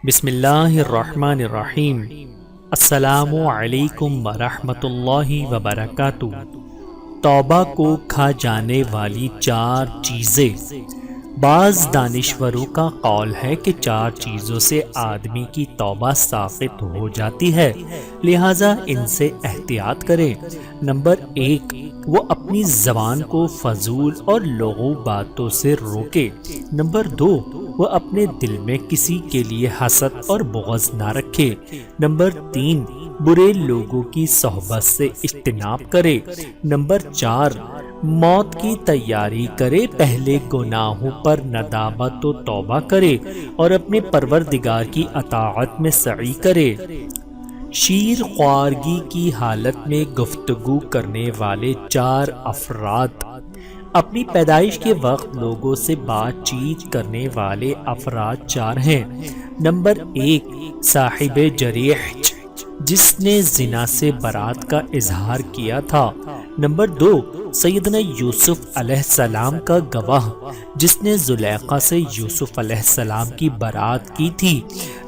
بسم اللہ الرحمن الرحیم۔ السلام علیکم ورحمۃ اللہ وبرکاتہ۔ توبہ کو کھا جانے والی 4 چیزیں۔ بعض دانشوروں کا قول ہے کہ 4 چیزوں سے آدمی کی توبہ ساقط ہو جاتی ہے، لہٰذا ان سے احتیاط کرے۔ نمبر 1، وہ اپنی زبان کو فضول اور لغو باتوں سے روکے۔ نمبر 2، وہ اپنے دل میں کسی کے لیے حسد اور بغض نہ رکھے۔ نمبر 3، برے لوگوں کی صحبت سے اجتناب کرے۔ نمبر 4، موت کی تیاری کرے، پہلے گناہوں پر ندامت و توبہ کرے اور اپنے پروردگار کی اطاعت میں سعی کرے۔ شیر خوارگی کی حالت میں گفتگو کرنے والے 4 افراد۔ اپنی پیدائش کے وقت لوگوں سے بات چیت کرنے والے افراد 4 ہیں۔ نمبر 1، صاحب جریح، جس نے زنا سے برات کا اظہار کیا تھا۔ نمبر 2، سیدنا یوسف علیہ السلام کا گواہ، جس نے زلیخا سے یوسف علیہ السلام کی برات کی تھی۔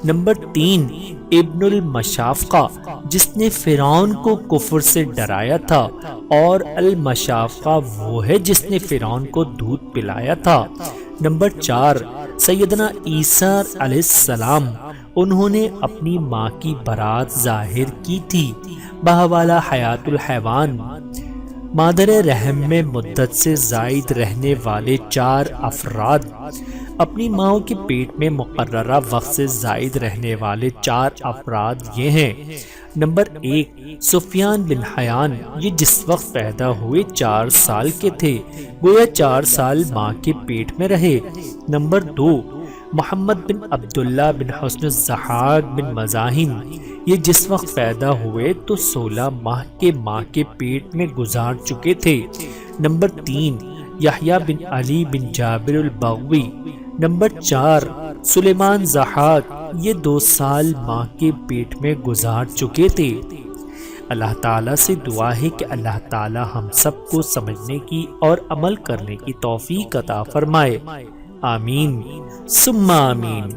نمبر 3، ابن المشافقہ، جس نے فرعون کو کفر سے ڈرایا تھا، اور المشافقہ وہ ہے جس نے فرعون کو دودھ پلایا تھا۔ نمبر 4، سیدنا عیسیٰ علیہ السلام، انہوں نے اپنی ماں کی برات ظاہر کی تھی۔ بحوالہ حیات الحیوان، مادر رحم میں مدت سے زائد رہنے والے 4 افراد۔ اپنی ماں کے پیٹ میں مقررہ وقت سے زائد رہنے والے 4 افراد یہ ہیں۔ نمبر 1، سفیان بن حیان، یہ جس وقت پیدا ہوئے 4 سال کے تھے، گویا 4 سال ماں کے پیٹ میں رہے۔ نمبر 2، محمد بن عبداللہ بن حسن الضحاک بن مزاحم، یہ جس وقت پیدا ہوئے تو 16 ماہ کے ماں کے پیٹ میں گزار چکے تھے۔ نمبر 3، یحییٰ بن علی بن جابر البغوی۔ نمبر 4، سلیمان ضحاک، یہ 2 سال ماں کے پیٹ میں گزار چکے تھے۔ اللہ تعالیٰ سے دعا ہے کہ اللہ تعالیٰ ہم سب کو سمجھنے کی اور عمل کرنے کی توفیق عطا فرمائے۔ آمین ثم آمین۔